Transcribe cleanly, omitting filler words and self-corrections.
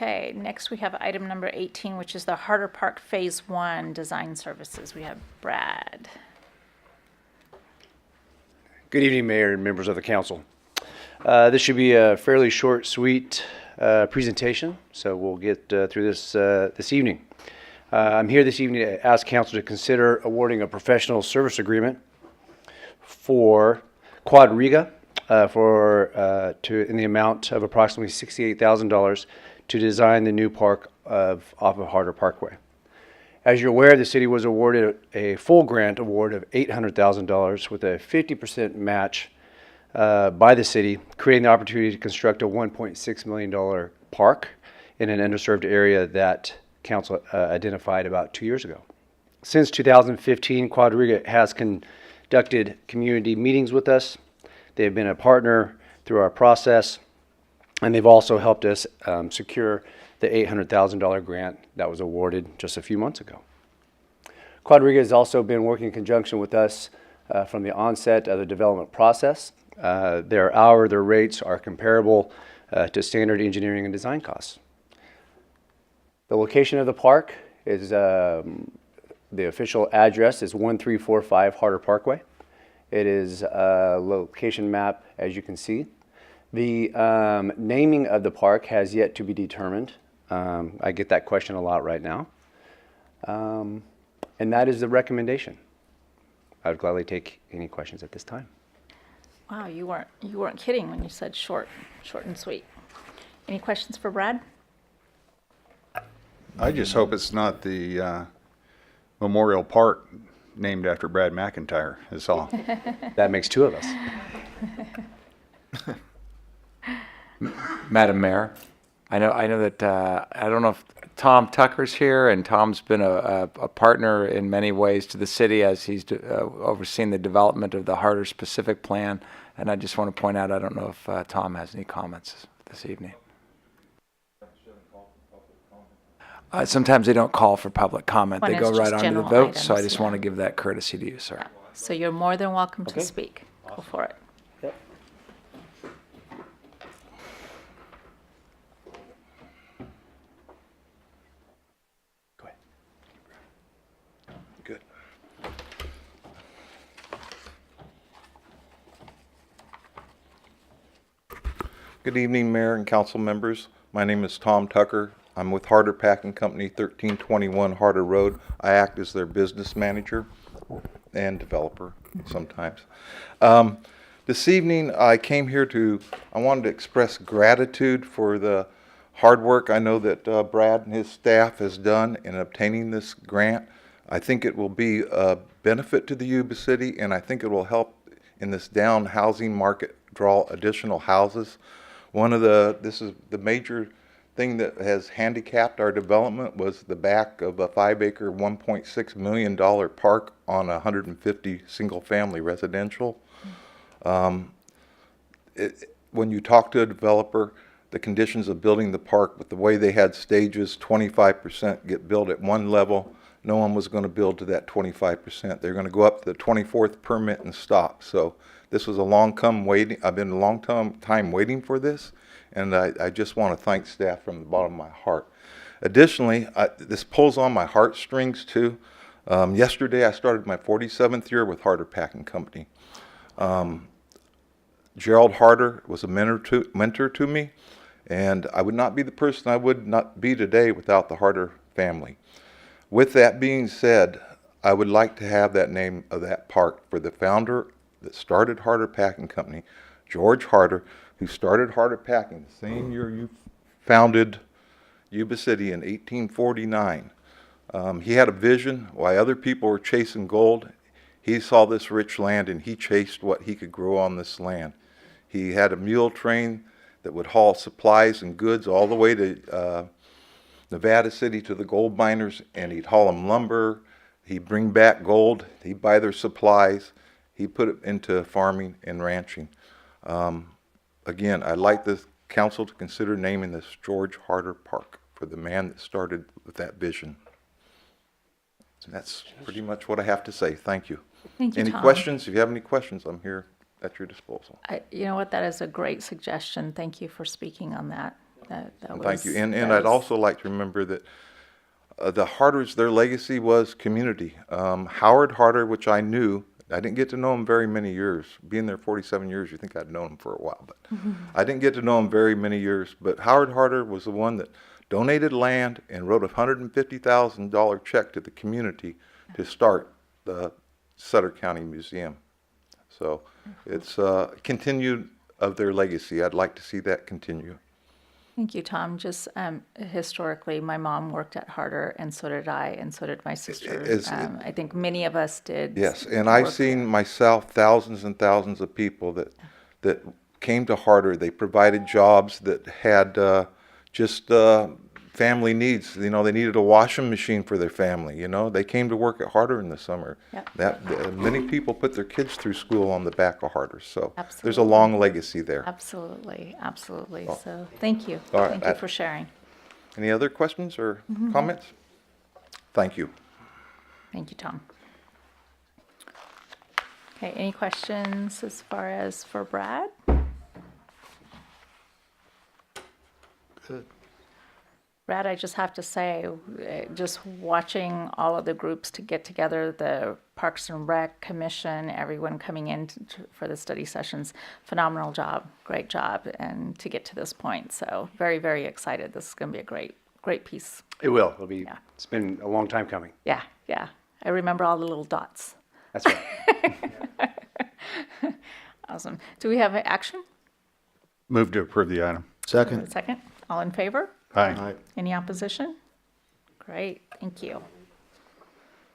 Okay, next we have item number 18, which is the Harder Park Phase 1 Design Services. We have Brad. Good evening, Mayor and members of the council. This should be a fairly short, sweet presentation, so we'll get through this this evening. I'm here this evening to ask council to consider awarding a professional service agreement for Quadriga in the amount of approximately $68,000 to design the new park off of Harder Parkway. As you're aware, the city was awarded a full grant award of $800,000 with a 50% match by the city, creating the opportunity to construct a $1.6 million park in an underserved area that council identified about 2 years ago. Since 2015, Quadriga has conducted community meetings with us. They've been a partner through our process, and they've also helped us secure the $800,000 grant that was awarded just a few months ago. Quadriga has also been working in conjunction with us from the onset of the development process. Their rates are comparable to standard engineering and design costs. The location of the park is, the official address is 1345 Harder Parkway. It is a location map, as you can see. The naming of the park has yet to be determined. I get that question a lot right now. And that is the recommendation. I would gladly take any questions at this time. Wow, you weren't kidding when you said short and sweet. Any questions for Brad? I just hope it's not the Memorial Park named after Brad McIntyre, is all. That makes two of us. Madam Mayor, I know that I don't know if Tom Tucker's here, and Tom's been a partner in many ways to the city as he's overseen the development of the Harder Specific Plan. And I just want to point out, I don't know if Tom has any comments this evening. Sometimes they don't call for public comment. When they go it's right just on to the general vote. So I items, just yeah. want to give that courtesy to you, sir. So you're more than welcome Okay. to speak. Go for it. Yep. Go ahead. Good. Good evening, Mayor and council members. My name is Tom Tucker. I'm with Harder Packing Company, 1321 Harder Road. I act as their business manager and developer sometimes. This evening, I came here I wanted to express gratitude for the hard work I know that Brad and his staff has done in obtaining this grant. I think it will be a benefit to the Yuba City, and I think it will help in this down housing market draw additional houses. This is the major thing that has handicapped our development was the back of a 5-acre, $1.6 million park on 150 single-family residential. When you talk to a developer, the conditions of building the park, with the way they had stages, 25% get built at one level. No one was going to build to that 25%. They're going to go up to the 24th permit and stop. So this was a long time waiting. I've been a long time waiting for this, and I just want to thank staff from the bottom of my heart. Additionally, this pulls on my heartstrings too. Yesterday I started my 47th year with Harder Packing Company. Gerald Harder was a mentor to me, and I would not be the person I would not be today without the Harder family. With that being said, I would like to have that name of that park for the founder that started Harder Packing Company, George Harder, who started Harder Packing the same year you founded Yuba City in 1849. He had a vision while other people were chasing gold. He saw this rich land and he chased what he could grow on this land. He had a mule train that would haul supplies and goods all the way to Nevada City to the gold miners, and he'd haul them lumber, he'd bring back gold, he'd buy their supplies, he'd put it into farming and ranching. Again, I'd like the council to consider naming this George Harder Park for the man that started with that vision. And that's pretty much what I have to say. Thank you. Thank you, Any Tom. questions? If you have any questions, I'm here at your disposal. You know what? That is a great suggestion. Thank you for speaking on that. Thank you. And that I'd was- also like to remember that the Harters, their legacy was community. Howard Harter, which I knew, I didn't get to know him very many years. Being there 47 years, you think I'd known him for a while, but I didn't get to know him very many years. But Howard Harter was the one that donated land and wrote a $150,000 check to the community to start the Sutter County Museum. So it's continued of their legacy. I'd like to see that continue. Thank you, Tom. Just historically, my mom worked at Harder, and so did I, and so did my sisters. I think many of us did. Yes, and I've work seen myself thousands and thousands of people that came to Harder. They provided jobs that had just family needs. You know, they needed a washing machine for their family. You know, they came to work at Harder in the summer. Yep. Many people put their kids through school on the back of Harder. So there's a Absolutely. long legacy there. Absolutely, absolutely. So thank you. All right, Thank you for sharing. Any other questions or comments? Thank you. Thank you, Tom. Okay, any questions as far as for Brad? Good. Brad, I just have to say, just watching all of the groups to get together, the Parks and Rec Commission, everyone coming in for the study sessions, phenomenal job, great job, and to get to this point. So very, very excited. This is going to be a great piece. It will. It'll be. Yeah. It's been a long time coming. Yeah, yeah. I remember all the little dots. That's right. Awesome. Do we have action? Move to approve the item. Second. Second? All in favor? Aye. Any opposition? Great, thank you.